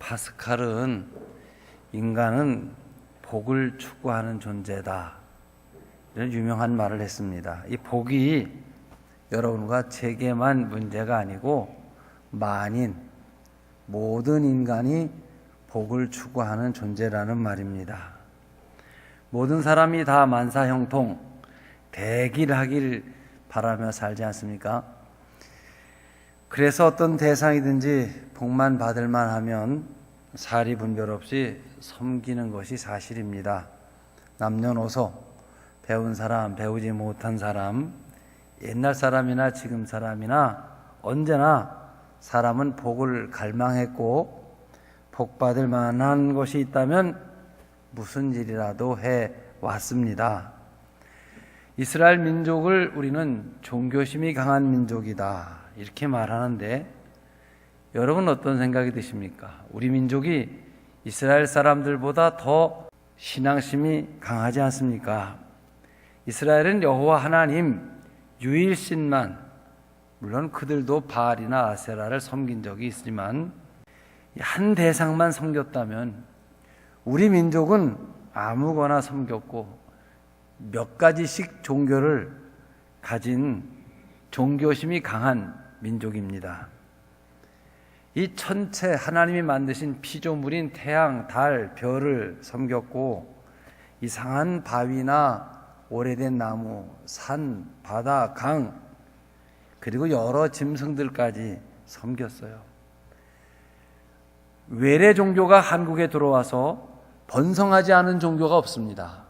파스칼은 인간은 복을 추구하는 존재다, 이런 유명한 말을 했습니다. 이 복이 여러분과 제게만 문제가 아니고 만인 모든 인간이 복을 추구하는 존재라는 말입니다. 모든 사람이 다 만사형통 대길하길 바라며 살지 않습니까? 그래서 어떤 대상이든지 복만 받을만 하면 사리 분별 없이 섬기는 것이 사실입니다. 남녀노소, 배운 사람, 배우지 못한 사람, 옛날 사람이나 지금 사람이나 언제나 사람은 복을 갈망했고 복 받을 만한 것이 있다면 무슨 일이라도 해 왔습니다. 이스라엘 민족을 우리는 종교심이 강한 민족이다, 이렇게 말하는데 여러분 어떤 생각이 드십니까? 우리 민족이 이스라엘 사람들보다 더 신앙심이 강하지 않습니까? 이스라엘은 여호와 하나님 유일신만, 물론 그들도 바알이나 아세라를 섬긴 적이 있지만 한 대상만 섬겼다면 우리 민족은 아무거나 섬겼고 몇 가지씩 종교를 가진 종교심이 강한 민족입니다. 이 천체 하나님이 만드신 피조물인 태양, 달, 별을 섬겼고 이상한 바위나 오래된 나무, 산, 바다, 강, 그리고 여러 짐승들까지 섬겼어요. 외래 종교가 한국에 들어와서 번성하지 않은 종교가 없습니다.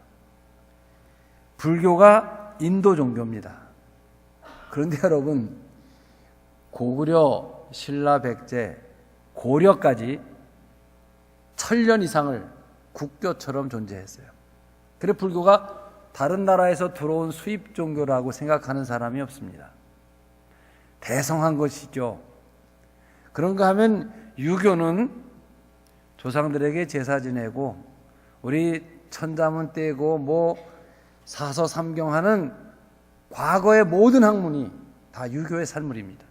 불교가 인도 종교입니다. 그런데 여러분, 고구려, 신라, 백제, 고려까지 1000년 이상을 국교처럼 존재했어요. 그래서 불교가 다른 나라에서 들어온 수입 종교라고 생각하는 사람이 없습니다. 대성한 것이죠. 그런가 하면 유교는 조상들에게 제사 지내고 우리 천자문 떼고 사서 삼경하는 과거의 모든 학문이 다 유교의 산물입니다.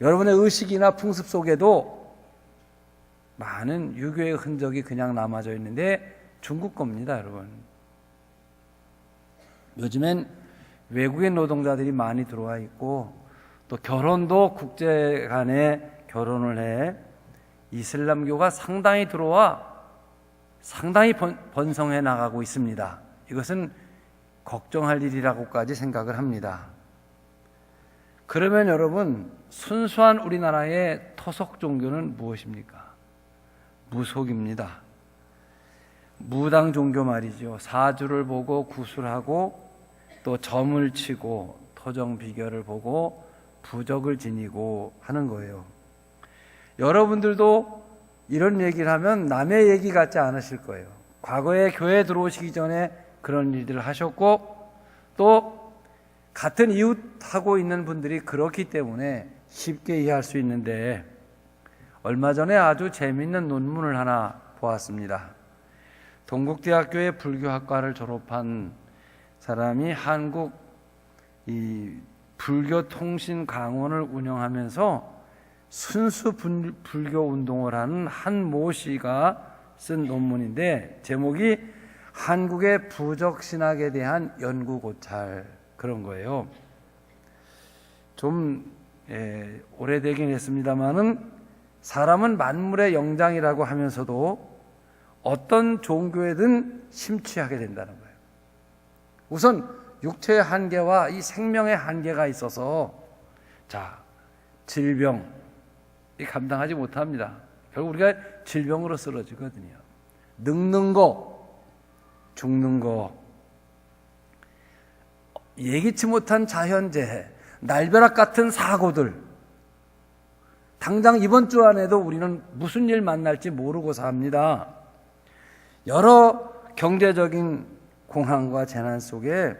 여러분의 의식이나 풍습 속에도 많은 유교의 흔적이 그냥 남아져 있는데 중국 겁니다, 여러분. 요즘엔 외국인 노동자들이 많이 들어와 있고 또 결혼도 국제 간에 결혼을 해 이슬람교가 상당히 들어와 상당히 번성해 나가고 있습니다. 이것은 걱정할 일이라고까지 생각을 합니다. 그러면 여러분, 순수한 우리나라의 토속 종교는 무엇입니까? 무속입니다. 무당 종교 말이죠. 사주를 보고 구술하고 또 점을 치고 토정 비결을 보고 부적을 지니고 하는 거예요. 여러분들도 이런 얘기를 하면 남의 얘기 같지 않으실 거예요. 과거에 교회에 들어오시기 전에 그런 일들을 하셨고 또 같은 이웃하고 있는 분들이 그렇기 때문에 쉽게 이해할 수 있는데, 얼마 전에 아주 재미있는 논문을 하나 보았습니다. 동국대학교의 불교학과를 졸업한 사람이 한국 이 불교통신 강원을 운영하면서 순수 불교 운동을 하는 한모 씨가 쓴 논문인데 제목이 한국의 부적신학에 대한 연구 고찰, 그런 거예요. 좀 오래되긴 했습니다만은 사람은 만물의 영장이라고 하면서도 어떤 종교에든 심취하게 된다는 거예요. 우선 육체의 한계와 이 생명의 한계가 있어서 질병 감당하지 못합니다. 결국 우리가 질병으로 쓰러지거든요. 늙는 거, 죽는 거, 예기치 못한 자연재해, 날벼락 같은 사고들, 당장 이번 주 안에도 우리는 무슨 일 만날지 모르고 삽니다. 여러 경제적인 공황과 재난 속에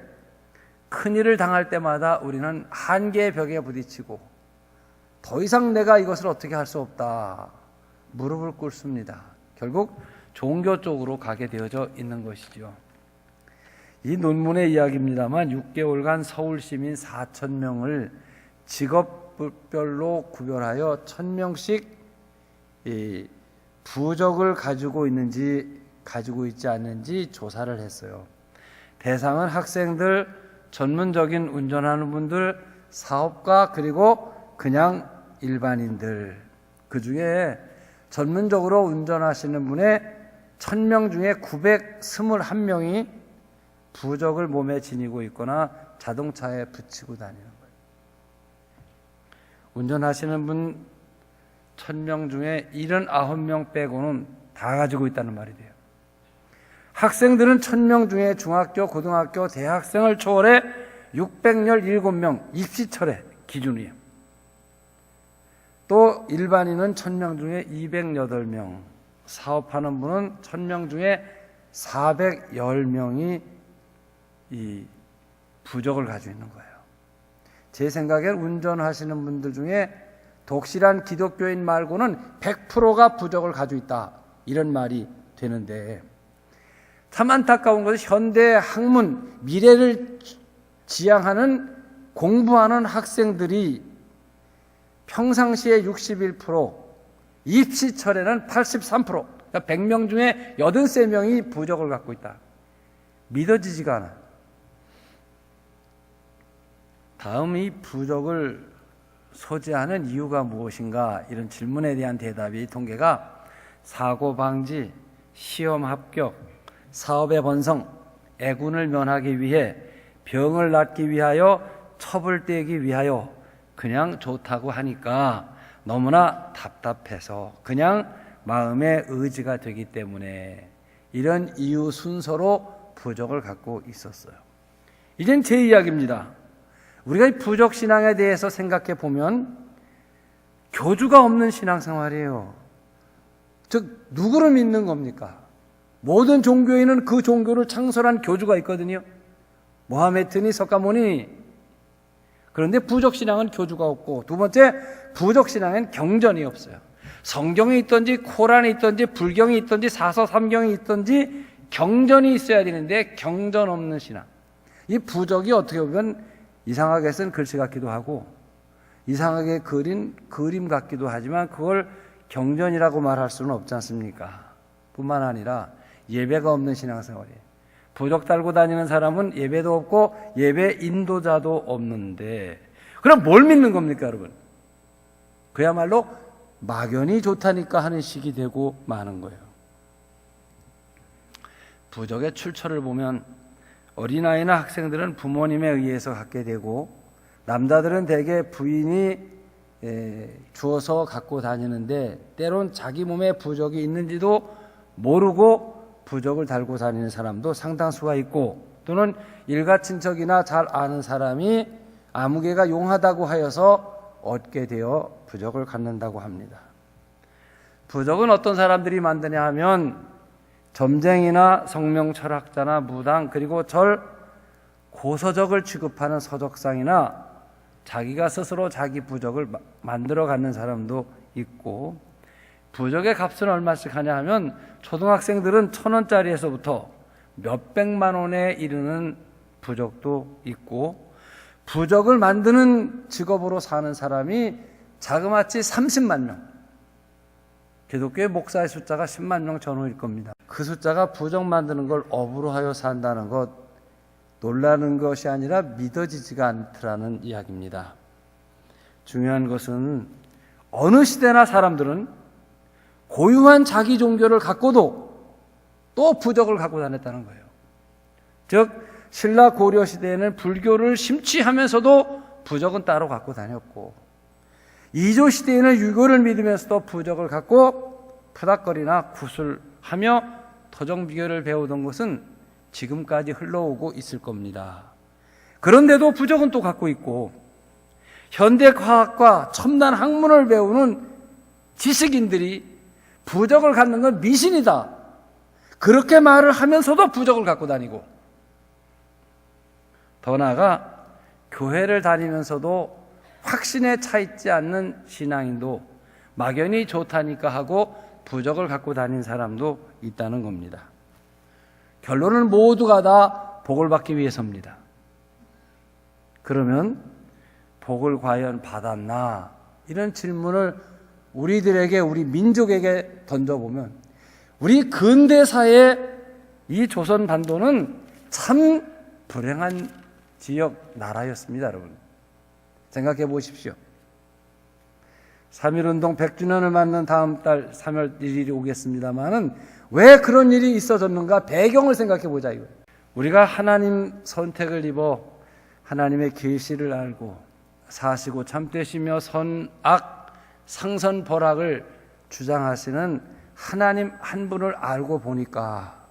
큰일을 당할 때마다 우리는 한계의 벽에 부딪히고 더 이상 내가 이것을 어떻게 할 수 없다, 무릎을 꿇습니다. 결국 종교 쪽으로 가게 되어져 있는 것이죠. 이 논문의 이야기입니다만 6개월간 서울 시민 4,000명을 직업별로 구별하여 1,000명씩 부적을 가지고 있는지 가지고 있지 않는지 조사를 했어요. 대상은 학생들, 전문적인 운전하는 분들, 사업가, 그리고 그냥 일반인들. 그 중에 전문적으로 운전하시는 분의 1000명 중에 921명이 부적을 몸에 지니고 있거나 자동차에 붙이고 다니는 거예요. 운전하시는 분 1000명 중에 79명 빼고는 다 가지고 있다는 말이 돼요. 학생들은 1000명 중에 중학교, 고등학교, 대학생을 초월해 617명 입시철회 기준이에요. 또 일반인은 1000명 중에 208명, 사업하는 분은 1000명 중에 410명이 이 부적을 가지고 있는 거예요. 제 생각엔 운전하시는 분들 중에 독실한 기독교인 말고는 100%가 부적을 가지고 있다, 이런 말이 되는데, 참 안타까운 것은 현대 학문, 미래를 지향하는 공부하는 학생들이 평상시에 61%, 입시철에는 83%, 그러니까 100명 중에 83명이 부적을 갖고 있다. 믿어지지가 않아. 다음, 이 부적을 소지하는 이유가 무엇인가, 이런 질문에 대한 대답이 통계가 사고 방지, 시험 합격, 사업의 번성, 애군을 면하기 위해, 병을 낫기 위하여, 첩을 떼기 위하여 그냥 좋다고 하니까 너무나 답답해서 그냥 마음의 의지가 되기 때문에 이런 이유 순서로 부적을 갖고 있었어요. 이젠 제 이야기입니다. 우리가 이 부적 신앙에 대해서 생각해 보면 교주가 없는 신앙생활이에요. 즉, 누구를 믿는 겁니까? 모든 종교인은 그 종교를 창설한 교주가 있거든요. 모하메트니 석가모니. 그런데 부적신앙은 교주가 없고, 두 번째, 부적신앙엔 경전이 없어요. 성경이 있든지 코란이 있든지 불경이 있든지 사서삼경이 있든지 경전이 있어야 되는데 경전 없는 신앙. 이 부적이 어떻게 보면 이상하게 쓴 글씨 같기도 하고 이상하게 그린 그림 같기도 하지만 그걸 경전이라고 말할 수는 없지 않습니까? 뿐만 아니라 예배가 없는 신앙생활이에요. 부적 달고 다니는 사람은 예배도 없고 예배 인도자도 없는데, 그럼 뭘 믿는 겁니까, 여러분? 그야말로 막연히 좋다니까 하는 식이 되고 마는 거예요. 부적의 출처를 보면 어린아이나 학생들은 부모님에 의해서 갖게 되고, 남자들은 대개 부인이 주어서 갖고 다니는데, 때론 자기 몸에 부적이 있는지도 모르고 부적을 달고 다니는 사람도 상당수가 있고, 또는 일가친척이나 잘 아는 사람이 아무개가 용하다고 하여서 얻게 되어 부적을 갖는다고 합니다. 부적은 어떤 사람들이 만드냐 하면 점쟁이나 성명 철학자나 무당, 그리고 절, 고서적을 취급하는 서적상이나 자기가 스스로 자기 부적을 만들어 갖는 사람도 있고, 부적의 값은 얼마씩 하냐 하면 초등학생들은 1000원짜리에서부터 몇백만 원에 이르는 부적도 있고, 부적을 만드는 직업으로 사는 사람이 자그마치 30만 명, 기독교의 목사의 숫자가 10만 명 전후일 겁니다. 그 숫자가 부적 만드는 걸 업으로 하여 산다는 것, 놀라는 것이 아니라 믿어지지가 않더라는 이야기입니다. 중요한 것은 어느 시대나 사람들은 고유한 자기 종교를 갖고도 또 부적을 갖고 다녔다는 거예요. 즉, 신라 고려 시대에는 불교를 심취하면서도 부적은 따로 갖고 다녔고, 이조 시대에는 유교를 믿으면서도 부적을 갖고 푸닥거리나 구술하며 토정비교를 배우던 것은 지금까지 흘러오고 있을 겁니다. 그런데도 부적은 또 갖고 있고, 현대과학과 첨단 학문을 배우는 지식인들이 부적을 갖는 건 미신이다, 그렇게 말을 하면서도 부적을 갖고 다니고, 더 나아가 교회를 다니면서도 확신에 차 있지 않는 신앙인도 막연히 좋다니까 하고 부적을 갖고 다니는 사람도 있다는 겁니다. 결론은 모두가 다 복을 받기 위해서입니다. 그러면 복을 과연 받았나? 이런 질문을 우리들에게, 우리 민족에게 던져보면 우리 근대사의 이 조선 반도는 참 불행한 지역 나라였습니다. 여러분 생각해 보십시오. 3.1운동 100주년을 맞는 다음 달 3월 1일이 오겠습니다만은 왜 그런 일이 있어졌는가 배경을 생각해 보자 이거. 우리가 하나님 선택을 입어 하나님의 계시를 알고 사시고 참되시며 선악 상선벌악을 주장하시는 하나님 한 분을 알고 보니까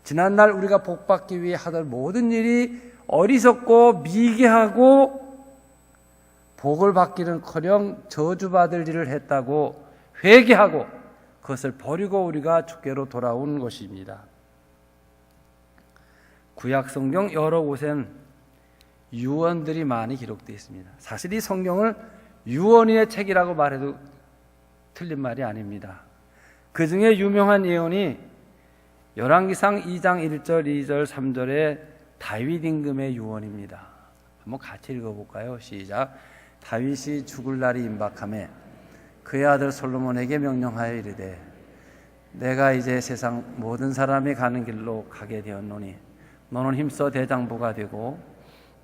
지난날 우리가 복받기 위해 하던 모든 일이 어리석고 미개하고 복을 받기는커녕 저주받을 일을 했다고 회개하고 그것을 버리고 우리가 주께로 돌아온 것입니다. 구약 성경 여러 곳엔 유언들이 많이 기록되어 있습니다. 사실 이 성경을 유언의 책이라고 말해도 틀린 말이 아닙니다. 그 중에 유명한 예언이 열왕기상 2장 1절, 2절, 3절의 다윗 임금의 유언입니다. 한번 같이 읽어볼까요? 시작. 다윗이 죽을 날이 임박하매 그의 아들 솔로몬에게 명령하여 이르되 내가 이제 세상 모든 사람이 가는 길로 가게 되었노니 너는 힘써 대장부가 되고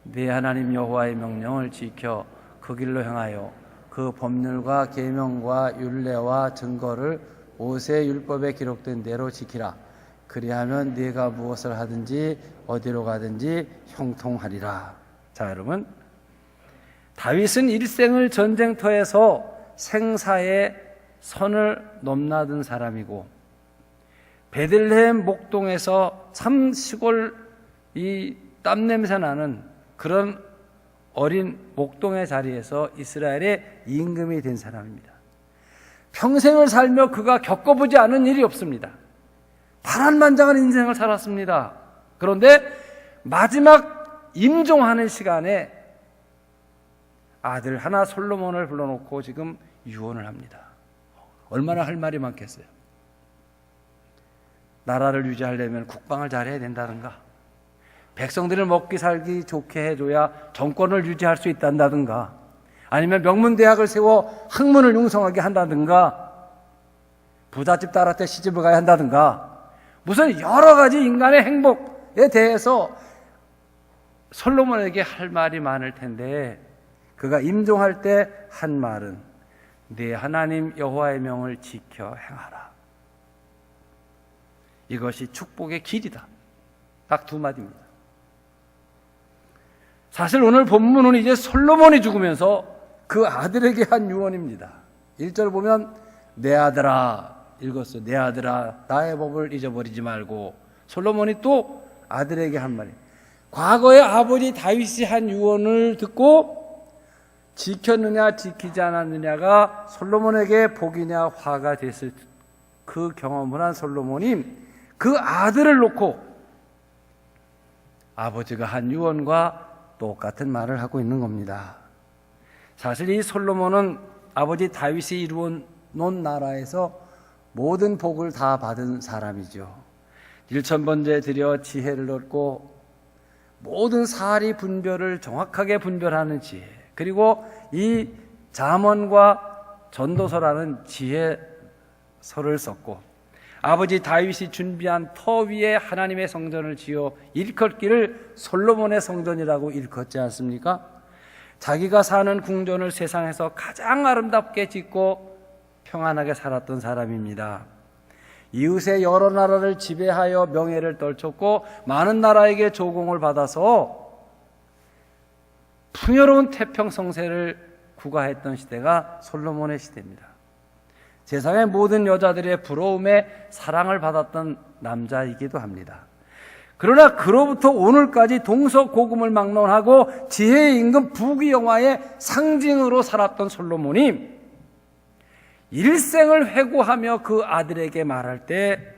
네 하나님 여호와의 명령을 지켜 그 길로 행하여 그 법률과 계명과 율례와 증거를 모세의 율법에 기록된 대로 지키라. 그리하면 네가 무엇을 하든지 어디로 가든지 형통하리라. 자, 여러분, 다윗은 일생을 전쟁터에서 생사의 선을 넘나든 사람이고 베들레헴 목동에서 참 시골 이 땀냄새 나는 그런 어린 목동의 자리에서 이스라엘의 임금이 된 사람입니다. 평생을 살며 그가 겪어보지 않은 일이 없습니다. 파란만장한 인생을 살았습니다. 그런데 마지막 임종하는 시간에 아들 하나 솔로몬을 불러놓고 지금 유언을 합니다. 얼마나 할 말이 많겠어요. 나라를 유지하려면 국방을 잘해야 된다든가, 백성들을 먹기 살기 좋게 해줘야 정권을 유지할 수 있단다든가, 아니면 명문대학을 세워 학문을 융성하게 한다든가, 부잣집 딸한테 시집을 가야 한다든가, 무슨 여러 가지 인간의 행복에 대해서 솔로몬에게 할 말이 많을 텐데 그가 임종할 때 한 말은 네 하나님 여호와의 명을 지켜 행하라. 이것이 축복의 길이다. 딱 두 마디입니다. 사실 오늘 본문은 이제 솔로몬이 죽으면서 그 아들에게 한 유언입니다. 1절 보면 내 아들아, 읽었어요. 내 아들아, 나의 법을 잊어버리지 말고. 솔로몬이 또 아들에게 한 말이에요. 과거에 아버지 다윗이 한 유언을 듣고 지켰느냐 지키지 않았느냐가 솔로몬에게 복이냐 화가 됐을 그 경험을 한 솔로몬이 그 아들을 놓고 아버지가 한 유언과 똑같은 말을 하고 있는 겁니다. 사실 이 솔로몬은 아버지 다윗이 이루어 놓은 나라에서 모든 복을 다 받은 사람이죠. 1000번째 드려 지혜를 얻고 모든 사리 분별을 정확하게 분별하는 지혜, 그리고 이 잠언과 전도서라는 지혜서를 썼고 아버지 다윗이 준비한 터 위에 하나님의 성전을 지어 일컫기를 솔로몬의 성전이라고 일컫지 않습니까? 자기가 사는 궁전을 세상에서 가장 아름답게 짓고 평안하게 살았던 사람입니다. 이웃의 여러 나라를 지배하여 명예를 떨쳤고 많은 나라에게 조공을 받아서 풍요로운 태평성세를 구가했던 시대가 솔로몬의 시대입니다. 세상의 모든 여자들의 부러움에 사랑을 받았던 남자이기도 합니다. 그러나 그로부터 오늘까지 동서고금을 막론하고 지혜의 임금 부귀영화의 상징으로 살았던 솔로몬이 일생을 회고하며 그 아들에게 말할 때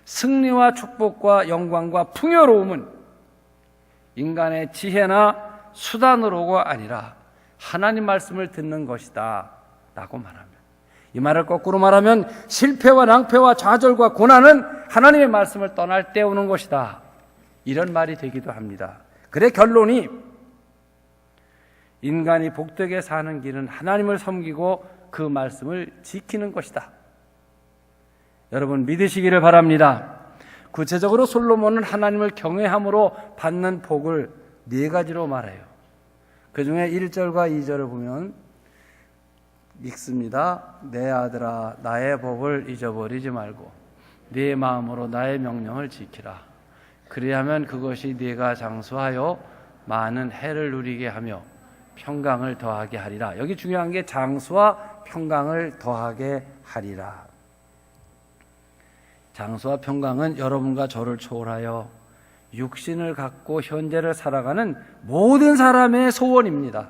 승리와 축복과 영광과 풍요로움은 인간의 지혜나 수단으로가 아니라 하나님 말씀을 듣는 것이다 라고 말합니다. 이 말을 거꾸로 말하면 실패와 낭패와 좌절과 고난은 하나님의 말씀을 떠날 때 오는 것이다, 이런 말이 되기도 합니다. 그래 결론이 인간이 복되게 사는 길은 하나님을 섬기고 그 말씀을 지키는 것이다. 여러분 믿으시기를 바랍니다. 구체적으로 솔로몬은 하나님을 경외함으로 받는 복을 4가지로 말해요. 그 중에 1절과 2절을 보면 읽습니다. 내 아들아 나의 법을 잊어버리지 말고 네 마음으로 나의 명령을 지키라. 그리하면 그것이 네가 장수하여 많은 해를 누리게 하며 평강을 더하게 하리라. 여기 중요한 게 장수와 평강을 더하게 하리라. 장수와 평강은 여러분과 저를 초월하여 육신을 갖고 현재를 살아가는 모든 사람의 소원입니다.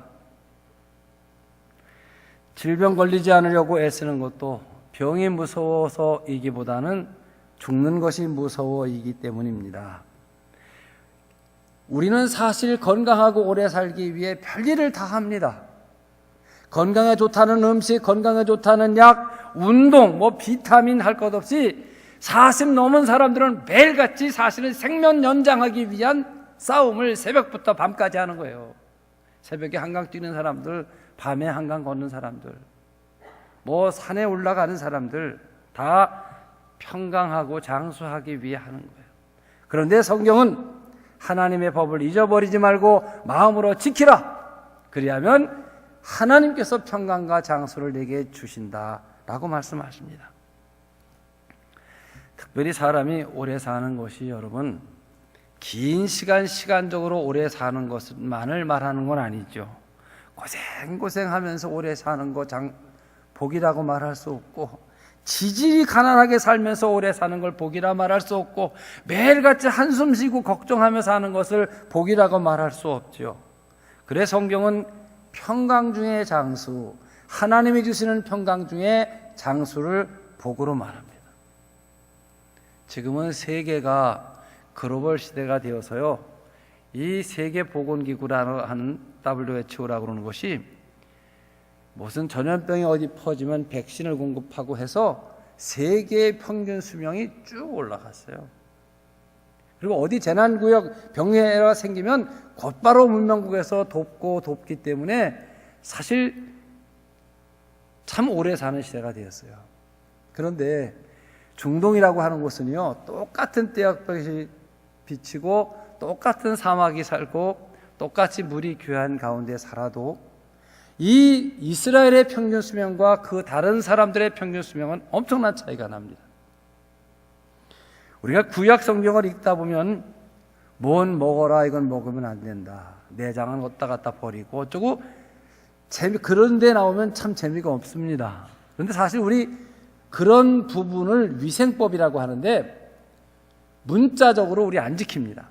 질병 걸리지 않으려고 애쓰는 것도 병이 무서워서이기보다는 죽는 것이 무서워이기 때문입니다. 우리는 사실 건강하고 오래 살기 위해 별일을 다 합니다. 건강에 좋다는 음식, 건강에 좋다는 약, 운동, 비타민 할 것 없이 40 넘은 사람들은 매일같이 사실은 생명 연장하기 위한 싸움을 새벽부터 밤까지 하는 거예요. 새벽에 한강 뛰는 사람들, 밤에 한강 걷는 사람들, 산에 올라가는 사람들 다 평강하고 장수하기 위해 하는 거예요. 그런데 성경은 하나님의 법을 잊어버리지 말고 마음으로 지키라. 그리하면 하나님께서 평강과 장수를 내게 주신다라고 말씀하십니다. 특별히 사람이 오래 사는 것이 여러분 긴 시간적으로 오래 사는 것만을 말하는 건 아니죠. 고생하면서 오래 사는 거 복이라고 말할 수 없고, 지질이 가난하게 살면서 오래 사는 걸 복이라 말할 수 없고, 매일같이 한숨 쉬고 걱정하며 사는 것을 복이라고 말할 수 없죠. 그래서 성경은 평강 중의 장수, 하나님이 주시는 평강 중의 장수를 복으로 말합니다. 지금은 세계가 글로벌 시대가 되어서요, 이 세계보건기구라고 하는 WHO라고 그러는 것이 무슨 전염병이 어디 퍼지면 백신을 공급하고 해서 세계의 평균 수명이 쭉 올라갔어요. 그리고 어디 재난구역 병해가 생기면 곧바로 문명국에서 돕기 때문에 사실 참 오래 사는 시대가 되었어요. 그런데 중동이라고 하는 곳은요, 똑같은 떼약볕이 비치고 똑같은 사막이 살고 똑같이 물이 귀한 가운데 살아도 이 이스라엘의 평균 수명과 그 다른 사람들의 평균 수명은 엄청난 차이가 납니다. 우리가 구약 성경을 읽다 보면 뭔 먹어라, 이건 먹으면 안 된다, 내장은 어디다 갖다 버리고 어쩌고 그런 데 나오면 참 재미가 없습니다. 그런데 사실 우리 그런 부분을 위생법이라고 하는데 문자적으로 우리 안 지킵니다.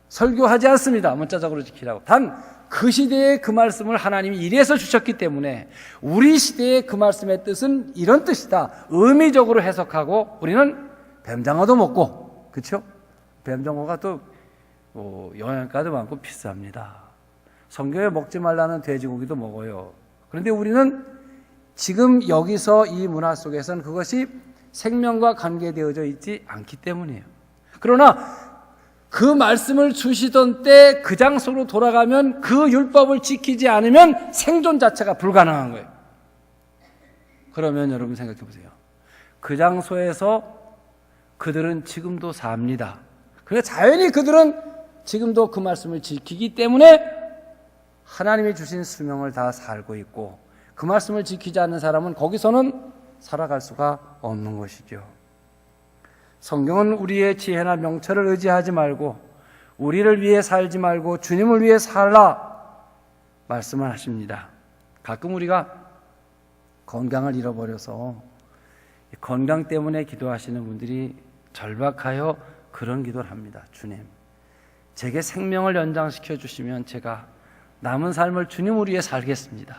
설교하지 않습니다. 문자적으로 지키라고. 단 그 시대에 그 말씀을 하나님이 이래서 주셨기 때문에 우리 시대의 그 말씀의 뜻은 이런 뜻이다, 의미적으로 해석하고 우리는 뱀장어도 먹고, 그렇죠? 뱀장어가 또 영양가도 많고 비쌉니다. 성경에 먹지 말라는 돼지고기도 먹어요. 그런데 우리는 지금 여기서 이 문화 속에서는 그것이 생명과 관계되어져 있지 않기 때문이에요. 그러나 그 말씀을 주시던 때 그 장소로 돌아가면 그 율법을 지키지 않으면 생존 자체가 불가능한 거예요. 그러면 여러분 생각해 보세요. 그 장소에서 그들은 지금도 삽니다. 그러니까 자연히 그들은 지금도 그 말씀을 지키기 때문에 하나님이 주신 수명을 다 살고 있고, 그 말씀을 지키지 않는 사람은 거기서는 살아갈 수가 없는 것이죠. 성경은 우리의 지혜나 명철을 의지하지 말고 우리를 위해 살지 말고 주님을 위해 살라 말씀을 하십니다. 가끔 우리가 건강을 잃어버려서 건강 때문에 기도하시는 분들이 절박하여 그런 기도를 합니다. 주님, 제게 생명을 연장시켜 주시면 제가 남은 삶을 주님을 위해 살겠습니다.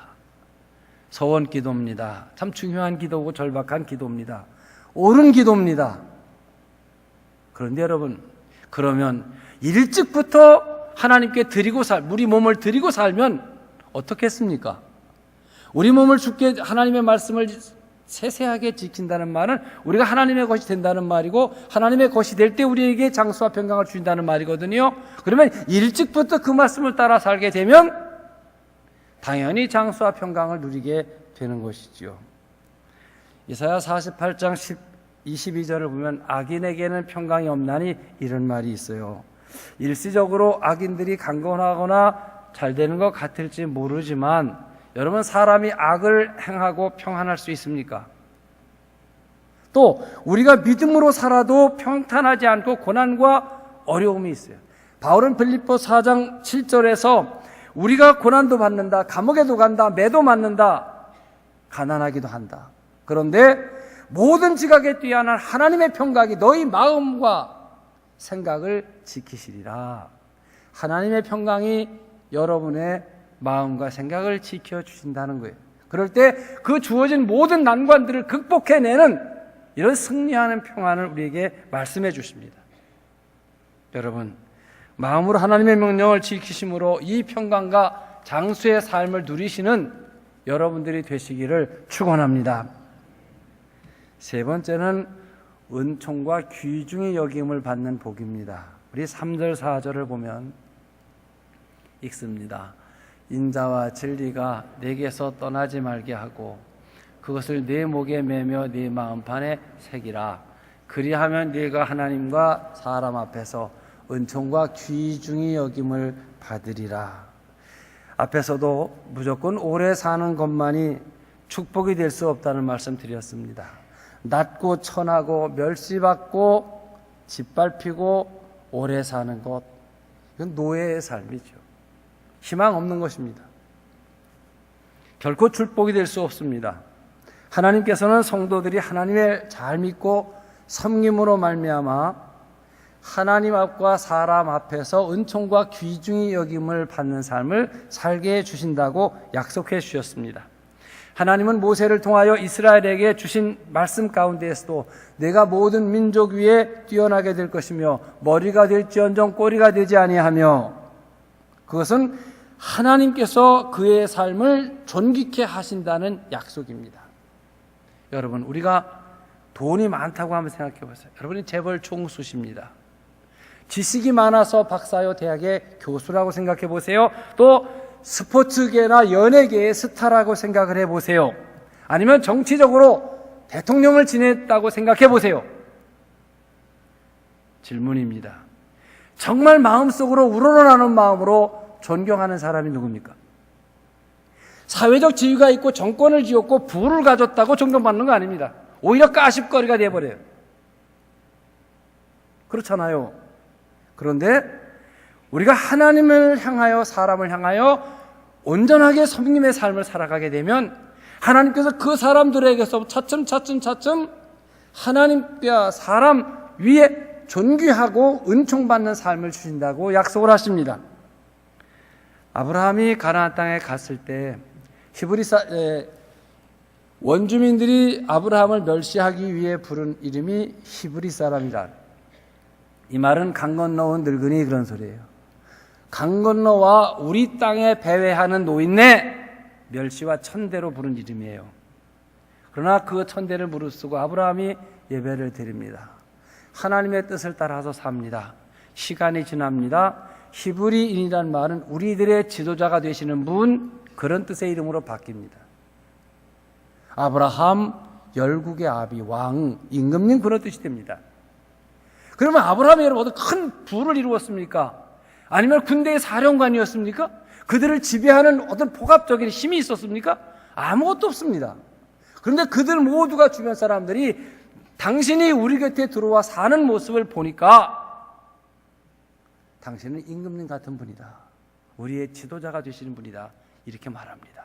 서원 기도입니다. 참 중요한 기도고 절박한 기도입니다. 옳은 기도입니다. 그런데 여러분, 그러면 일찍부터 하나님께 우리 몸을 드리고 살면 어떻겠습니까? 우리 몸을 주께 하나님의 말씀을 세세하게 지킨다는 말은 우리가 하나님의 것이 된다는 말이고, 하나님의 것이 될 때 우리에게 장수와 평강을 주신다는 말이거든요. 그러면 일찍부터 그 말씀을 따라 살게 되면 당연히 장수와 평강을 누리게 되는 것이지요. 이사야 48장 22절을 보면 악인에게는 평강이 없나니 이런 말이 있어요. 일시적으로 악인들이 강건하거나 잘 되는 것 같을지 모르지만 여러분, 사람이 악을 행하고 평안할 수 있습니까? 또 우리가 믿음으로 살아도 평탄하지 않고 고난과 어려움이 있어요. 바울은 빌립보 4장 7절에서 우리가 고난도 받는다, 감옥에도 간다, 매도 맞는다, 가난하기도 한다. 그런데 모든 지각에 뛰어난 하나님의 평강이 너희 마음과 생각을 지키시리라. 하나님의 평강이 여러분의 마음과 생각을 지켜주신다는 거예요. 그럴 때 그 주어진 모든 난관들을 극복해내는 이런 승리하는 평안을 우리에게 말씀해 주십니다. 여러분, 마음으로 하나님의 명령을 지키심으로 이 평강과 장수의 삶을 누리시는 여러분들이 되시기를 축원합니다. 세 번째는 은총과 귀중히 여김을 받는 복입니다. 우리 3절 4절을 보면 읽습니다. 인자와 진리가 내게서 떠나지 말게 하고 그것을 내 목에 매며 네 마음판에 새기라. 그리하면 네가 하나님과 사람 앞에서 은총과 귀중히 여김을 받으리라. 앞에서도 무조건 오래 사는 것만이 축복이 될 수 없다는 말씀 드렸습니다. 낮고 천하고 멸시받고 짓밟히고 오래 사는 것, 이건 노예의 삶이죠. 희망 없는 것입니다. 결코 축복이 될 수 없습니다. 하나님께서는 성도들이 하나님을 잘 믿고 섬김으로 말미암아 하나님 앞과 사람 앞에서 은총과 귀중히 여김을 받는 삶을 살게 해주신다고 약속해 주셨습니다. 하나님은 모세를 통하여 이스라엘에게 주신 말씀 가운데에서도 내가 모든 민족 위에 뛰어나게 될 것이며 머리가 될지언정 꼬리가 되지 아니하며, 그것은 하나님께서 그의 삶을 존귀케 하신다는 약속입니다. 여러분, 우리가 돈이 많다고 한번 생각해 보세요. 여러분이 재벌 총수십니다. 지식이 많아서 박사요 대학의 교수라고 생각해 보세요. 또 스포츠계나 연예계의 스타라고 생각을 해 보세요. 아니면 정치적으로 대통령을 지냈다고 생각해 보세요. 질문입니다. 정말 마음속으로 우러러나는 마음으로 존경하는 사람이 누굽니까? 사회적 지위가 있고 정권을 쥐었고 부를 가졌다고 존경받는 거 아닙니다. 오히려 까십거리가 돼버려요. 그렇잖아요. 그런데 우리가 하나님을 향하여 사람을 향하여 온전하게 성님의 삶을 살아가게 되면 하나님께서 그 사람들에게서 차츰 하나님과 사람 위에 존귀하고 은총받는 삶을 주신다고 약속을 하십니다. 아브라함이 가나안 땅에 갔을 때 원주민들이 아브라함을 멸시하기 위해 부른 이름이 히브리 사람이라. 이 말은 강 건너온 늙은이 그런 소리예요. 강 건너와 우리 땅에 배회하는 노인네 멸시와 천대로 부른 이름이에요. 그러나 그 천대를 무릅쓰고 아브라함이 예배를 드립니다. 하나님의 뜻을 따라서 삽니다. 시간이 지납니다. 히브리인이란 말은 우리들의 지도자가 되시는 분, 그런 뜻의 이름으로 바뀝니다. 아브라함, 열국의 아비, 왕, 임금님, 그런 뜻이 됩니다. 그러면 아브라함이 여러분 큰 부를 이루었습니까? 아니면 군대의 사령관이었습니까? 그들을 지배하는 어떤 포갑적인 힘이 있었습니까? 아무것도 없습니다. 그런데 그들 모두가 주변 사람들이 당신이 우리 곁에 들어와 사는 모습을 보니까 당신은 임금님 같은 분이다. 우리의 지도자가 되시는 분이다. 이렇게 말합니다.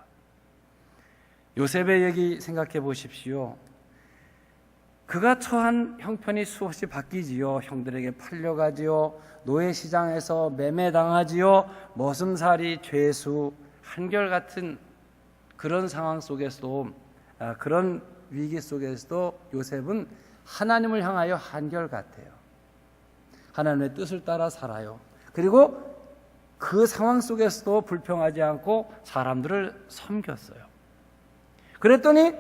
요셉의 얘기 생각해 보십시오. 그가 처한 형편이 수없이 바뀌지요. 형들에게 팔려가지요. 노예시장에서 매매당하지요. 머슴살이, 죄수, 한결같은 그런 상황 속에서도, 그런 위기 속에서도 요셉은 하나님을 향하여 한결같아요. 하나님의 뜻을 따라 살아요. 그리고 그 상황 속에서도 불평하지 않고 사람들을 섬겼어요. 그랬더니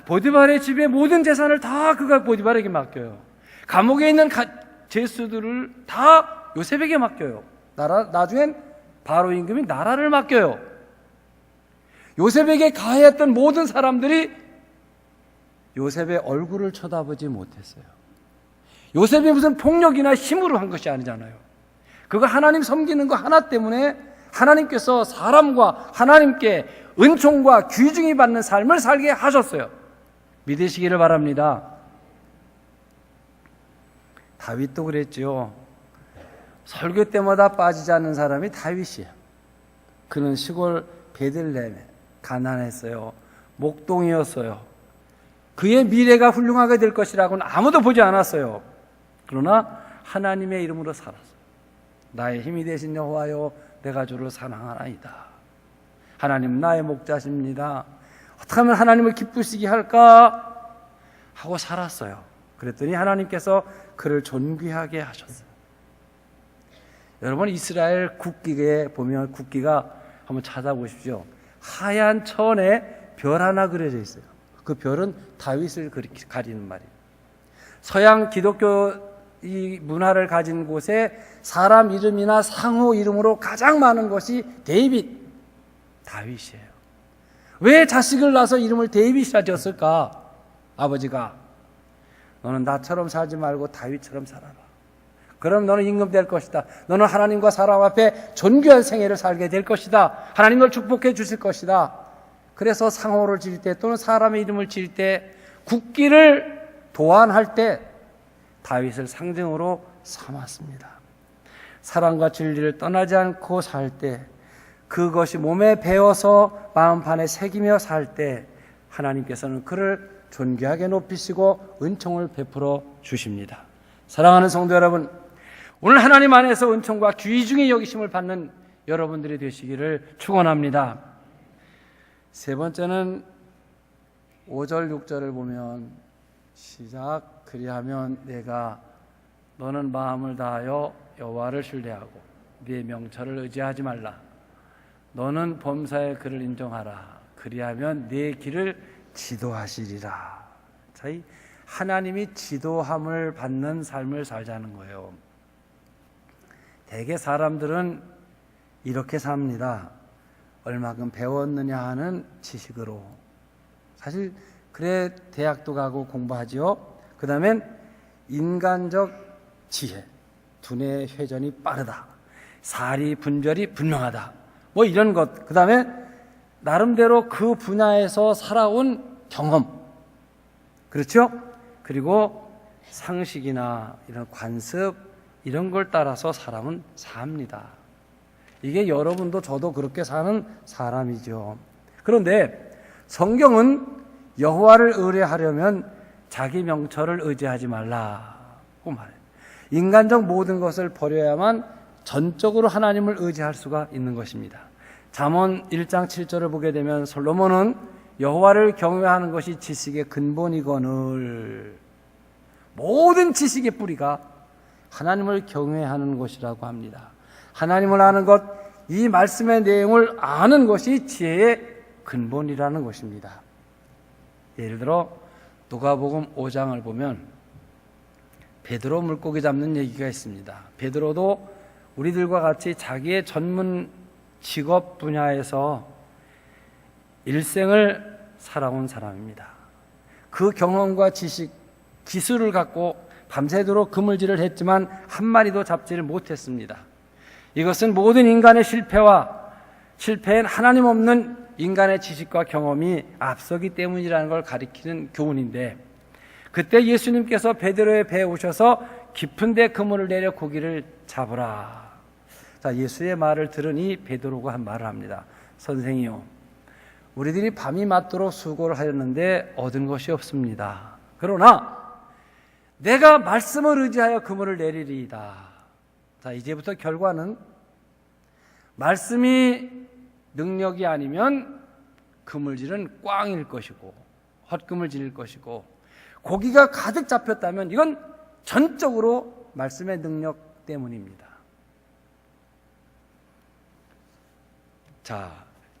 보디발의 집의 모든 재산을 다 그가 보디발에게 맡겨요. 감옥에 있는 죄수들을 다 요셉에게 맡겨요. 나중엔 바로 임금이 나라를 맡겨요. 요셉에게 가해했던 모든 사람들이 요셉의 얼굴을 쳐다보지 못했어요. 요셉이 무슨 폭력이나 힘으로 한 것이 아니잖아요. 그거 하나님 섬기는 거 하나 때문에 하나님께서 사람과 하나님께 은총과 귀중히 받는 삶을 살게 하셨어요. 믿으시기를 바랍니다. 다윗도 그랬죠. 설교 때마다 빠지지 않는 사람이 다윗이에요. 그는 시골 베들레헴에 가난했어요. 목동이었어요. 그의 미래가 훌륭하게 될 것이라고는 아무도 보지 않았어요. 그러나 하나님의 이름으로 살았어요. 나의 힘이 되신 여호와여, 내가 주를 사랑하나이다. 하나님 나의 목자십니다. 어떻게 하면 하나님을 기쁘시게 할까 하고 살았어요. 그랬더니 하나님께서 그를 존귀하게 하셨어요. 여러분, 이스라엘 국기에 보면 국기가 한번 찾아보십시오. 하얀 천에 별 하나 그려져 있어요. 그 별은 다윗을 가리는 말이에요. 서양 기독교 이 문화를 가진 곳에 사람 이름이나 상호 이름으로 가장 많은 것이 다윗이에요. 왜 자식을 낳아서 이름을 데이빗이라 지었을까? 아버지가 너는 나처럼 살지 말고 다윗처럼 살아라. 그럼 너는 임금 될 것이다. 너는 하나님과 사람 앞에 존귀한 생애를 살게 될 것이다. 하나님 널 축복해 주실 것이다. 그래서 상호를 지을 때 또는 사람의 이름을 지을 때 국기를 도안할 때 다윗을 상징으로 삼았습니다. 사랑과 진리를 떠나지 않고 살 때, 그것이 몸에 배어서 마음판에 새기며 살 때 하나님께서는 그를 존귀하게 높이시고 은총을 베풀어 주십니다. 사랑하는 성도 여러분, 오늘 하나님 안에서 은총과 귀중히 여기심을 받는 여러분들이 되시기를 축원합니다. 세 번째는 5절 6절을 보면 시작. 그리하면 내가 너는 마음을 다하여 여호와를 신뢰하고 네 명철을 의지하지 말라. 너는 범사의 그를 인정하라. 그리하면 네 길을 지도하시리라. 자, 이 하나님이 지도함을 받는 삶을 살자는 거예요. 대개 사람들은 이렇게 삽니다. 얼마큼 배웠느냐 하는 지식으로. 사실 그래 대학도 가고 공부하지요. 그 다음엔 인간적 지혜, 두뇌 회전이 빠르다, 사리 분별이 분명하다, 뭐 이런 것. 그 다음에 나름대로 그 분야에서 살아온 경험, 그렇죠? 그리고 상식이나 이런 관습, 이런 걸 따라서 사람은 삽니다. 이게 여러분도 저도 그렇게 사는 사람이죠. 그런데 성경은 여호와를 의뢰하려면 자기 명철을 의지하지 말라고 말해요. 인간적 모든 것을 버려야만 전적으로 하나님을 의지할 수가 있는 것입니다. 잠언 1장 7절을 보게 되면 솔로몬은 여호와를 경외하는 것이 지식의 근본이거늘, 모든 지식의 뿌리가 하나님을 경외하는 것이라고 합니다. 하나님을 아는 것, 이 말씀의 내용을 아는 것이 지혜의 근본이라는 것입니다. 예를 들어 누가복음 5장을 보면 베드로 물고기 잡는 얘기가 있습니다. 베드로도 우리들과 같이 자기의 전문 직업 분야에서 일생을 살아온 사람입니다. 그 경험과 지식, 기술을 갖고 밤새도록 그물질을 했지만 한 마리도 잡지를 못했습니다. 이것은 모든 인간의 실패엔 하나님 없는 인간의 지식과 경험이 앞서기 때문이라는 걸 가리키는 교훈인데, 그때 예수님께서 베드로의 배에 오셔서 깊은 데 그물을 내려 고기를 잡으라. 자, 예수의 말을 들으니 베드로가 한 말을 합니다. 선생이요, 우리들이 밤이 맞도록 수고를 하였는데 얻은 것이 없습니다. 그러나 내가 말씀을 의지하여 그물을 내리리이다. 자, 이제부터 결과는 말씀이 능력이 아니면 그물질은 꽝일 것이고 헛그물질일 것이고, 고기가 가득 잡혔다면 이건 전적으로 말씀의 능력 때문입니다. 자,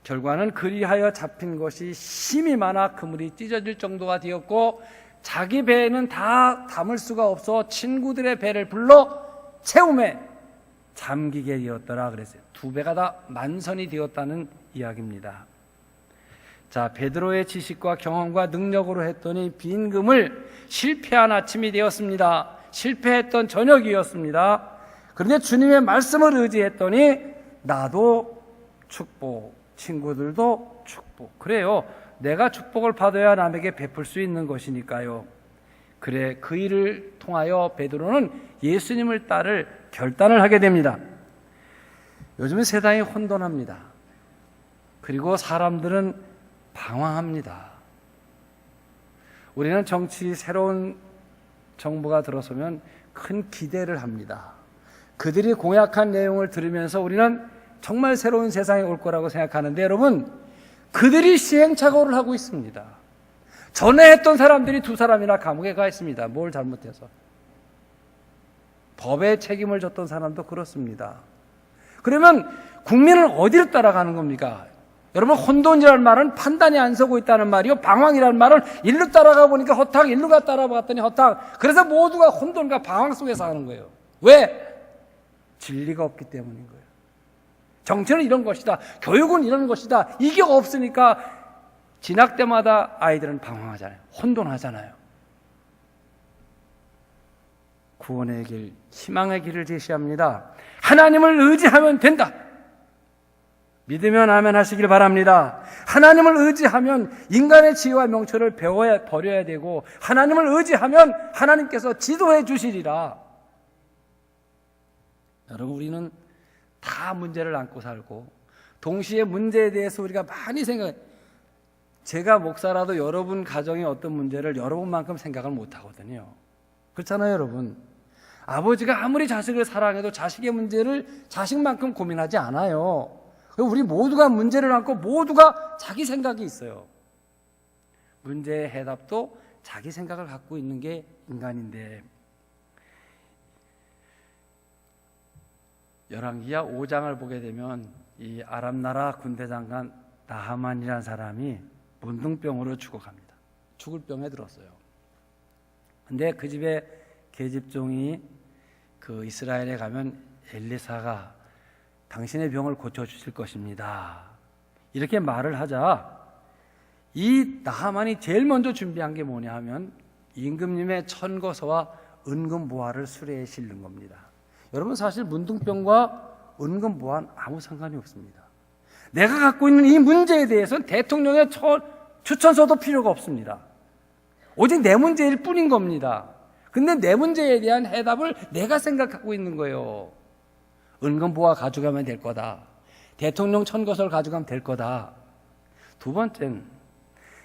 결과는 그리하여 잡힌 것이 심이 많아 그물이 찢어질 정도가 되었고, 자기 배에는 다 담을 수가 없어 친구들의 배를 불러 채움에 잠기게 되었더라 그랬어요. 2배가 다 만선이 되었다는 이야기입니다. 자, 베드로의 지식과 경험과 능력으로 했더니 빈금을 실패한 아침이 되었습니다. 실패했던 저녁이었습니다. 그런데 주님의 말씀을 의지했더니 나도 축복, 친구들도 축복. 그래요. 내가 축복을 받아야 남에게 베풀 수 있는 것이니까요. 그래, 그 일을 통하여 베드로는 예수님을 따를 결단을 하게 됩니다. 요즘은 세상이 혼돈합니다. 그리고 사람들은 방황합니다. 우리는 새로운 정부가 들어서면 큰 기대를 합니다. 그들이 공약한 내용을 들으면서 우리는 정말 새로운 세상이 올 거라고 생각하는데 여러분, 그들이 시행착오를 하고 있습니다. 전에 했던 사람들이 2사람이나 감옥에 가 있습니다. 뭘 잘못해서. 법의 책임을 졌던 사람도 그렇습니다. 그러면 국민은 어디로 따라가는 겁니까? 여러분, 혼돈이라는 말은 판단이 안 서고 있다는 말이요, 방황이라는 말은 일로 따라가 보니까 허탕, 일로 따라갔더니 허탕. 그래서 모두가 혼돈과 방황 속에 사는 거예요. 왜? 진리가 없기 때문인 거예요. 정치는 이런 것이다, 교육은 이런 것이다, 이게 없으니까 진학 때마다 아이들은 방황하잖아요. 혼돈하잖아요. 구원의 길, 희망의 길을 제시합니다. 하나님을 의지하면 된다. 믿으면 아멘 하시길 바랍니다. 하나님을 의지하면 인간의 지혜와 명철을 버려야 되고, 하나님을 의지하면 하나님께서 지도해 주시리라. 여러분, 우리는 다 문제를 안고 살고 동시에 문제에 대해서 우리가 많이 제가 목사라도 여러분 가정의 어떤 문제를 여러분만큼 생각을 못 하거든요. 그렇잖아요, 여러분. 아버지가 아무리 자식을 사랑해도 자식의 문제를 자식만큼 고민하지 않아요. 우리 모두가 문제를 안고 모두가 자기 생각이 있어요. 문제의 해답도 자기 생각을 갖고 있는 게 인간인데, 열왕기하 5장을 보게 되면 이 아람 나라 군대 장관 나하만이라는 사람이 문둥병으로 죽어갑니다. 죽을 병에 들었어요. 근데 그 집에 계집종이 그 이스라엘에 가면 엘리사가 당신의 병을 고쳐주실 것입니다, 이렇게 말을 하자 이 나하만이 제일 먼저 준비한 게 뭐냐 하면 임금님의 천거서와 은금보화를 수레에 실는 겁니다. 여러분, 사실 문둥병과 은금보화는 아무 상관이 없습니다. 내가 갖고 있는 이 문제에 대해서는 대통령의 추천서도 필요가 없습니다. 오직 내 문제일 뿐인 겁니다. 근데 내 문제에 대한 해답을 내가 생각하고 있는 거예요. 은금보화 가져가면 될 거다, 대통령 천거서를 가져가면 될 거다. 두 번째는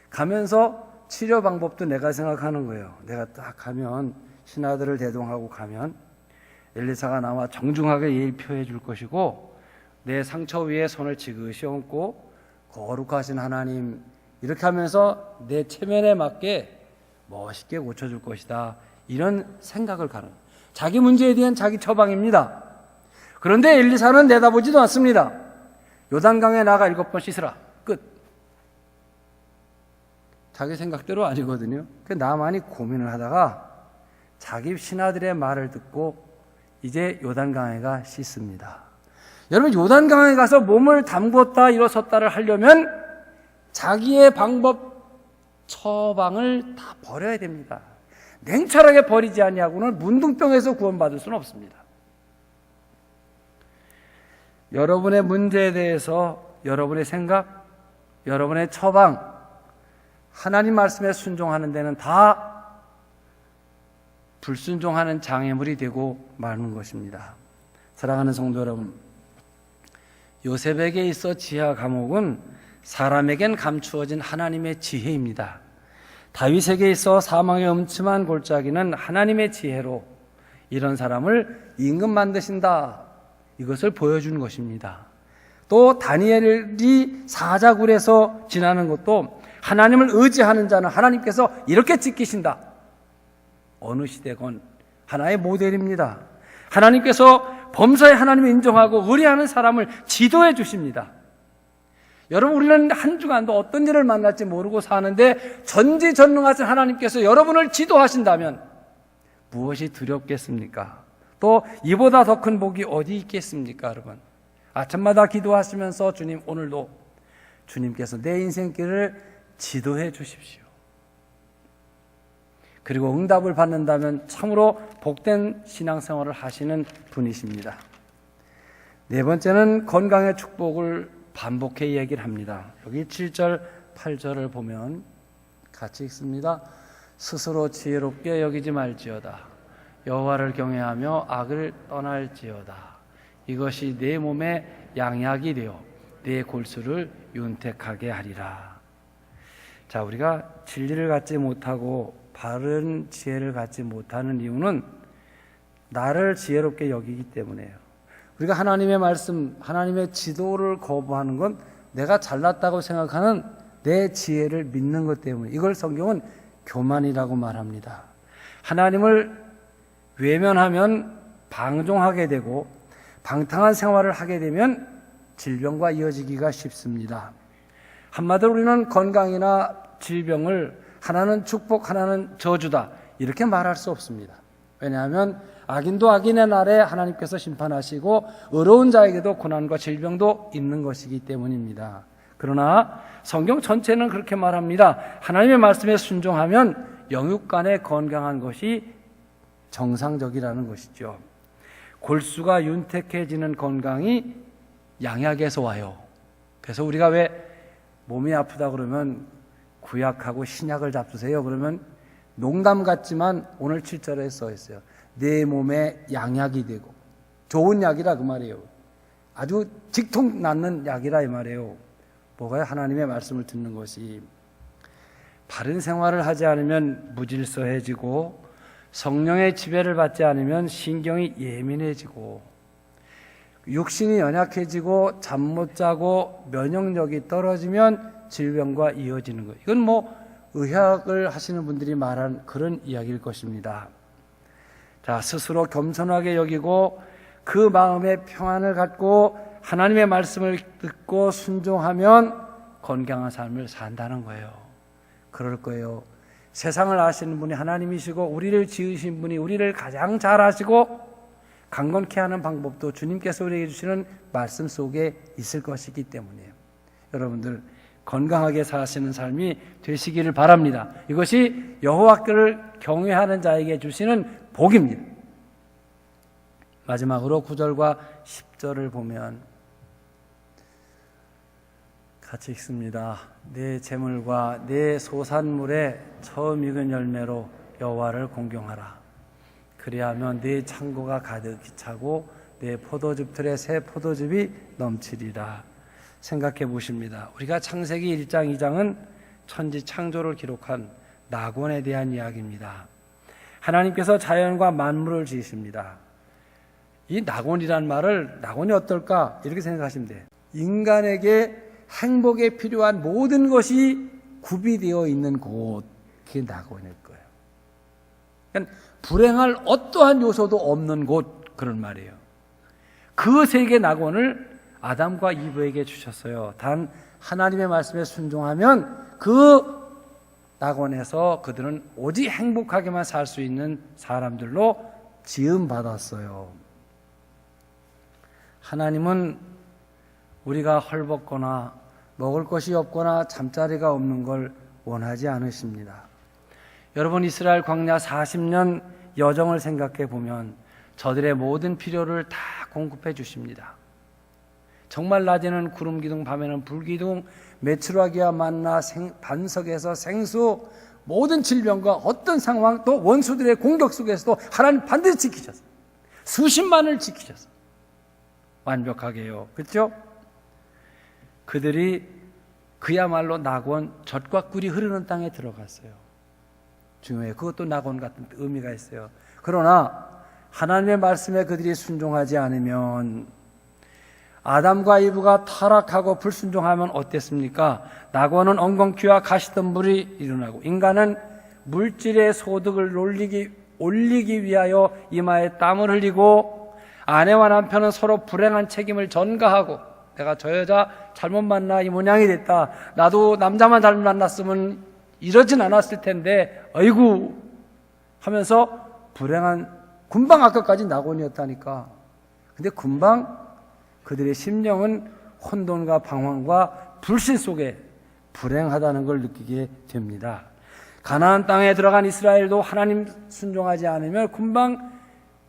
가면서 치료 방법도 내가 생각하는 거예요. 내가 딱 가면 신하들을 대동하고 가면 엘리사가 나와 정중하게 예의 표해 줄 것이고, 내 상처 위에 손을 지그시 얹고 거룩하신 하나님, 이렇게 하면서 내 체면에 맞게 멋있게 고쳐줄 것이다, 이런 생각을 가는, 자기 문제에 대한 자기 처방입니다. 그런데 엘리사는 내다보지도 않습니다. 요단강에 나가 7번 씻으라, 끝. 자기 생각대로 아니거든요. 나만이 고민을 하다가 자기 신하들의 말을 듣고 이제 요단강에 가 씻습니다. 여러분, 요단강에 가서 몸을 담궜다 일어섰다를 하려면 자기의 방법, 처방을 다 버려야 됩니다. 냉철하게 버리지 아니하고는 문둥병에서 구원받을 수는 없습니다. 여러분의 문제에 대해서 여러분의 생각, 여러분의 처방, 하나님 말씀에 순종하는 데는 다 불순종하는 장애물이 되고 마는 것입니다. 사랑하는 성도 여러분, 요셉에게 있어 지하 감옥은 사람에겐 감추어진 하나님의 지혜입니다. 다윗에게 있어 사망의 음침한 골짜기는 하나님의 지혜로 이런 사람을 임금 만드신다, 이것을 보여주는 것입니다. 또 다니엘이 사자굴에서 지나는 것도 하나님을 의지하는 자는 하나님께서 이렇게 지키신다, 어느 시대건 하나의 모델입니다. 하나님께서 범사에 하나님을 인정하고 의뢰하는 사람을 지도해 주십니다. 여러분, 우리는 한 주간도 어떤 일을 만날지 모르고 사는데 전지전능하신 하나님께서 여러분을 지도하신다면 무엇이 두렵겠습니까? 또 이보다 더 큰 복이 어디 있겠습니까, 여러분? 아침마다 기도하시면서 주님, 오늘도 주님께서 내 인생길을 지도해 주십시오. 그리고 응답을 받는다면 참으로 복된 신앙생활을 하시는 분이십니다. 네 번째는 건강의 축복을 반복해 얘기를 합니다. 여기 7절, 8절을 보면 같이 읽습니다. 스스로 지혜롭게 여기지 말지어다. 여호와를 경외하며 악을 떠날지어다. 이것이 내 몸에 양약이 되어 내 골수를 윤택하게 하리라. 자, 우리가 진리를 갖지 못하고 바른 지혜를 갖지 못하는 이유는 나를 지혜롭게 여기기 때문이에요. 우리가 하나님의 말씀, 하나님의 지도를 거부하는 건 내가 잘났다고 생각하는 내 지혜를 믿는 것 때문에, 이걸 성경은 교만이라고 말합니다. 하나님을 외면하면 방종하게 되고 방탕한 생활을 하게 되면 질병과 이어지기가 쉽습니다. 한마디로 우리는 건강이나 질병을 하나는 축복, 하나는 저주다, 이렇게 말할 수 없습니다. 왜냐하면 악인도 악인의 날에 하나님께서 심판하시고 의로운 자에게도 고난과 질병도 있는 것이기 때문입니다. 그러나 성경 전체는 그렇게 말합니다. 하나님의 말씀에 순종하면 영육간에 건강한 것이 정상적이라는 것이죠. 골수가 윤택해지는 건강이 양약에서 와요. 그래서 우리가 왜 몸이 아프다 그러면 구약하고 신약을 잡수세요 그러면 농담 같지만 오늘 7절에 써 있어요. 내 몸에 양약이 되고, 좋은 약이라 그 말이에요. 아주 직통 낫는 약이라 이 말이에요. 뭐가요? 하나님의 말씀을 듣는 것이. 바른 생활을 하지 않으면 무질서해지고, 성령의 지배를 받지 않으면 신경이 예민해지고, 육신이 연약해지고, 잠 못 자고 면역력이 떨어지면 질병과 이어지는 것. 이건 의학을 하시는 분들이 말한 그런 이야기일 것입니다. 자, 스스로 겸손하게 여기고 그 마음에 평안을 갖고 하나님의 말씀을 듣고 순종하면 건강한 삶을 산다는 거예요. 그럴 거예요. 세상을 아시는 분이 하나님이시고 우리를 지으신 분이 우리를 가장 잘 아시고 강건케 하는 방법도 주님께서 우리에게 주시는 말씀 속에 있을 것이기 때문이에요. 여러분들 건강하게 사시는 삶이 되시기를 바랍니다. 이것이 여호와를 경외하는 자에게 주시는 복입니다. 마지막으로 9절과 10절을 보면 같이 읽습니다. 내 재물과 내 소산물의 처음 익은 열매로 여호와를 공경하라. 그리하면 내 창고가 가득히 차고 내 포도즙 틀에 새 포도즙이 넘치리라. 생각해 보십니다. 우리가 창세기 1장 2장은 천지 창조를 기록한 낙원에 대한 이야기입니다. 하나님께서 자연과 만물을 지으십니다. 이 낙원이란 말을, 낙원이 어떨까 이렇게 생각하시면 돼요. 인간에게 행복에 필요한 모든 것이 구비되어 있는 곳, 그게 낙원일 거예요. 그러니까 불행할 어떠한 요소도 없는 곳, 그런 말이에요. 그 세계 낙원을 아담과 이브에게 주셨어요. 단 하나님의 말씀에 순종하면 그 낙원에서 그들은 오직 행복하게만 살 수 있는 사람들로 지음받았어요. 하나님은 우리가 헐벗거나 먹을 것이 없거나 잠자리가 없는 걸 원하지 않으십니다. 여러분, 이스라엘 광야 40년 여정을 생각해 보면 저들의 모든 필요를 다 공급해 주십니다. 정말 낮에는 구름 기둥, 밤에는 불 기둥, 메추라기와 만나, 반석에서 생수, 모든 질병과 어떤 상황, 또 원수들의 공격 속에서도 하나님 반드시 지키셨어요. 수십만을 지키셨어요. 완벽하게요. 그렇죠? 그들이 그야말로 낙원, 젖과 꿀이 흐르는 땅에 들어갔어요. 중요해요. 그것도 낙원 같은 의미가 있어요. 그러나 하나님의 말씀에 그들이 순종하지 않으면, 아담과 이브가 타락하고 불순종하면 어땠습니까? 낙원은 엉겅퀴와 가시덤불이 일어나고, 인간은 물질의 소득을 올리기 위하여 이마에 땀을 흘리고, 아내와 남편은 서로 불행한 책임을 전가하고, 내가 저 여자 잘못 만나 이 모양이 됐다, 나도 남자만 잘못 만났으면 이러진 않았을 텐데, 아이고 하면서 불행한 금방 아까까지 낙원이었다니까. 근데 금방 그들의 심령은 혼돈과 방황과 불신 속에 불행하다는 걸 느끼게 됩니다. 가나안 땅에 들어간 이스라엘도 하나님 순종하지 않으면 금방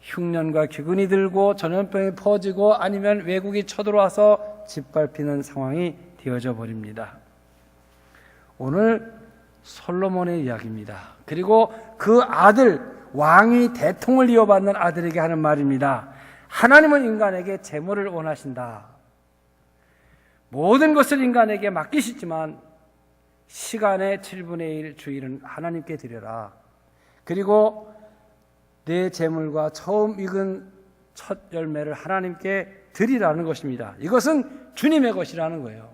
흉년과 기근이 들고 전염병이 퍼지고 아니면 외국이 쳐들어와서 짓밟히는 상황이 되어져 버립니다. 오늘 솔로몬의 이야기입니다. 그리고 그 아들, 왕이 대통을 이어받는 아들에게 하는 말입니다. 하나님은 인간에게 재물을 원하신다. 모든 것을 인간에게 맡기시지만 시간의 7분의 1 주일은 하나님께 드려라. 그리고 내 재물과 처음 익은 첫 열매를 하나님께 드리라는 것입니다. 이것은 주님의 것이라는 거예요.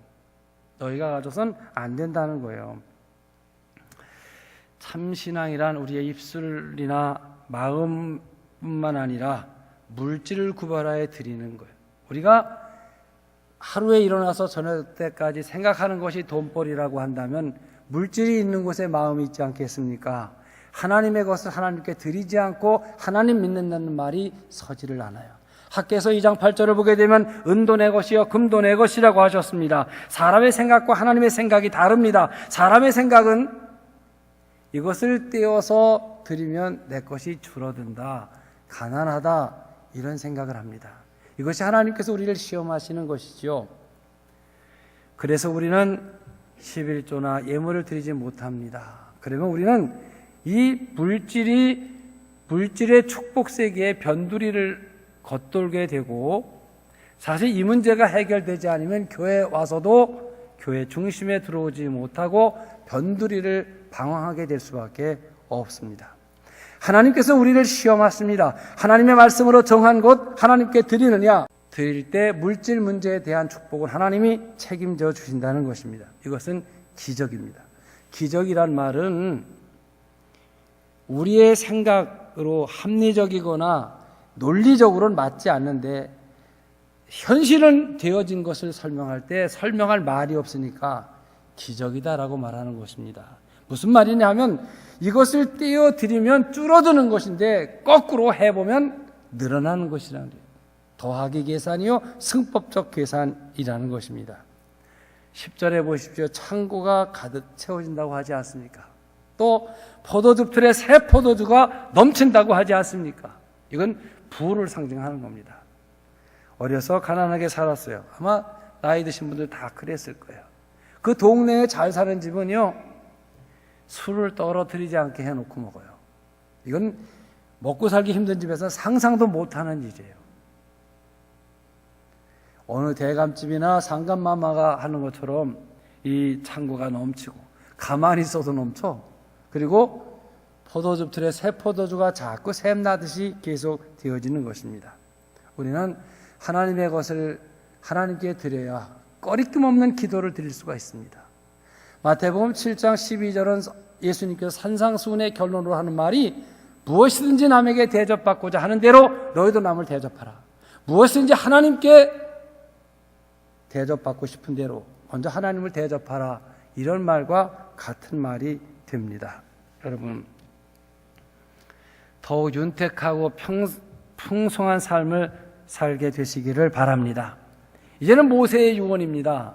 너희가 가져선 안 된다는 거예요. 참신앙이란 우리의 입술이나 마음뿐만 아니라 물질을 구별하여 드리는 거예요. 우리가 하루에 일어나서 저녁 때까지 생각하는 것이 돈벌이라고 한다면 물질이 있는 곳에 마음이 있지 않겠습니까? 하나님의 것을 하나님께 드리지 않고 하나님 믿는다는 말이 서지를 않아요. 학개서 2장 8절을 보게 되면 은도 내 것이요 금도 내 것이라고 하셨습니다. 사람의 생각과 하나님의 생각이 다릅니다. 사람의 생각은 이것을 떼어서 드리면 내 것이 줄어든다, 가난하다, 이런 생각을 합니다. 이것이 하나님께서 우리를 시험하시는 것이죠. 그래서 우리는 11조나 예물을 드리지 못합니다. 그러면 우리는 이 물질의 축복 세계에 변두리를 겉돌게 되고, 사실 이 문제가 해결되지 않으면 교회에 와서도 교회 중심에 들어오지 못하고 변두리를 방황하게 될 수밖에 없습니다. 하나님께서 우리를 시험하십니다. 하나님의 말씀으로 정한 것 하나님께 드리느냐? 드릴 때 물질 문제에 대한 축복을 하나님이 책임져 주신다는 것입니다. 이것은 기적입니다. 기적이란 말은 우리의 생각으로 합리적이거나 논리적으로는 맞지 않는데 현실은 되어진 것을 설명할 때 설명할 말이 없으니까 기적이다라고 말하는 것입니다. 무슨 말이냐 하면 이것을 떼어 드리면 줄어드는 것인데 거꾸로 해보면 늘어나는 것이라는 거예요. 더하기 계산이요 승법적 계산이라는 것입니다. 10절에 보십시오. 창고가 가득 채워진다고 하지 않습니까? 또 포도즙 틀에 새 포도주가 넘친다고 하지 않습니까? 이건 부를 상징하는 겁니다. 어려서 가난하게 살았어요. 아마 나이 드신 분들 다 그랬을 거예요. 그 동네에 잘 사는 집은요 술을 떨어뜨리지 않게 해놓고 먹어요. 이건 먹고 살기 힘든 집에서 상상도 못하는 일이에요. 어느 대감집이나 상감마마가 하는 것처럼 이 창고가 넘치고 가만히 있어도 넘쳐. 그리고 포도즙 틀에 새 포도주가 자꾸 샘나듯이 계속 되어지는 것입니다. 우리는 하나님의 것을 하나님께 드려야 꺼리낌 없는 기도를 드릴 수가 있습니다. 마태복음 7장 12절은 예수님께서 산상수훈의 결론으로 하는 말이 무엇이든지 남에게 대접받고자 하는 대로 너희도 남을 대접하라. 무엇이든지 하나님께 대접받고 싶은 대로 먼저 하나님을 대접하라. 이런 말과 같은 말이 됩니다. 여러분, 더욱 윤택하고 풍성한 삶을 살게 되시기를 바랍니다. 이제는 모세의 유언입니다.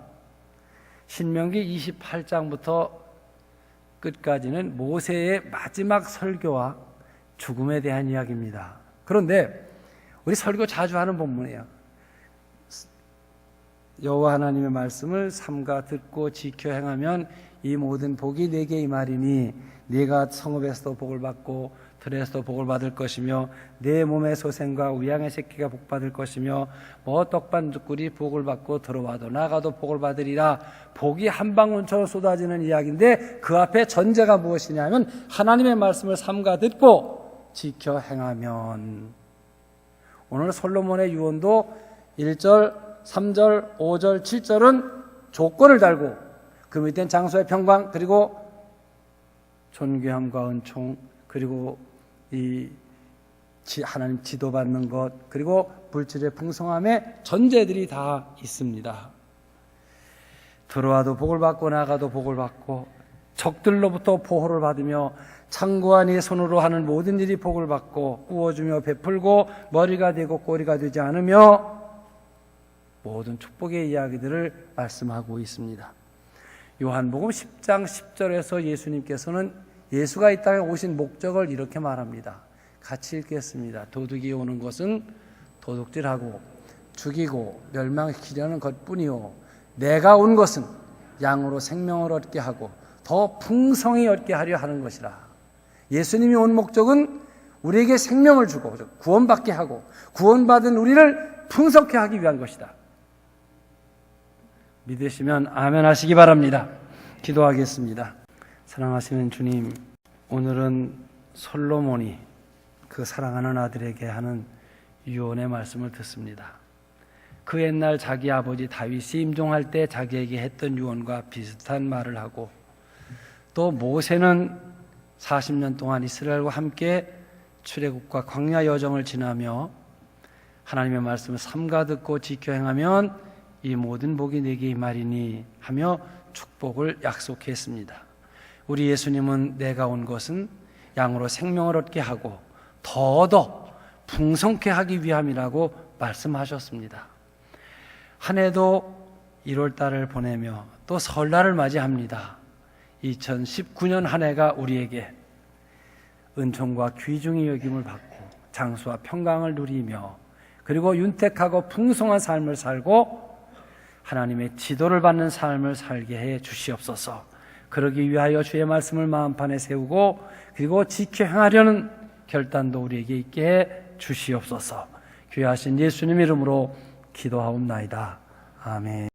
신명기 28장부터 끝까지는 모세의 마지막 설교와 죽음에 대한 이야기입니다. 그런데 우리 설교 자주 하는 본문이에요. 여호와 하나님의 말씀을 삼가 듣고 지켜 행하면 이 모든 복이 내게 임하리니 네가 성읍에서도 복을 받고 들에서도 복을 받을 것이며 내 몸의 소생과 우양의 새끼가 복 받을 것이며 떡반죽꿀이 복을 받고 들어와도 나가도 복을 받으리라. 복이 한 방울처럼 쏟아지는 이야기인데 그 앞에 전제가 무엇이냐면 하나님의 말씀을 삼가 듣고 지켜 행하면. 오늘 솔로몬의 유언도 1절, 3절, 5절, 7절은 조건을 달고 그 밑엔 장소의 평강, 그리고 존귀함과 은총, 그리고 이 하나님 지도받는 것, 그리고 물질의 풍성함의 전제들이 다 있습니다. 들어와도 복을 받고 나가도 복을 받고 적들로부터 보호를 받으며 창고와 네 손으로 하는 모든 일이 복을 받고 꾸어주며 베풀고 머리가 되고 꼬리가 되지 않으며 모든 축복의 이야기들을 말씀하고 있습니다. 요한복음 10장 10절에서 예수님께서는 예수가 이 땅에 오신 목적을 이렇게 말합니다. 같이 읽겠습니다. 도둑이 오는 것은 도둑질하고 죽이고 멸망시키려는 것뿐이요 내가 온 것은 양으로 생명을 얻게 하고 더 풍성히 얻게 하려 하는 것이라. 예수님이 온 목적은 우리에게 생명을 주고 구원받게 하고 구원받은 우리를 풍성케 하기 위한 것이다. 믿으시면 아멘 하시기 바랍니다. 기도하겠습니다. 사랑하시는 주님, 오늘은 솔로몬이 그 사랑하는 아들에게 하는 유언의 말씀을 듣습니다. 그 옛날 자기 아버지 다윗이 임종할 때 자기에게 했던 유언과 비슷한 말을 하고, 또 모세는 40년 동안 이스라엘과 함께 출애굽과 광야 여정을 지나며 하나님의 말씀을 삼가 듣고 지켜 행하면 이 모든 복이 내게 임하리니 하며 축복을 약속했습니다. 우리 예수님은 내가 온 것은 양으로 생명을 얻게 하고 더더 풍성케 하기 위함이라고 말씀하셨습니다. 한 해도 1월달을 보내며 또 설날을 맞이합니다. 2019년 한 해가 우리에게 은총과 귀중히 여김을 받고 장수와 평강을 누리며 그리고 윤택하고 풍성한 삶을 살고 하나님의 지도를 받는 삶을 살게 해 주시옵소서. 그러기 위하여 주의 말씀을 마음판에 세우고 그리고 지켜 행하려는 결단도 우리에게 있게 해 주시옵소서. 귀하신 예수님 이름으로 기도하옵나이다. 아멘.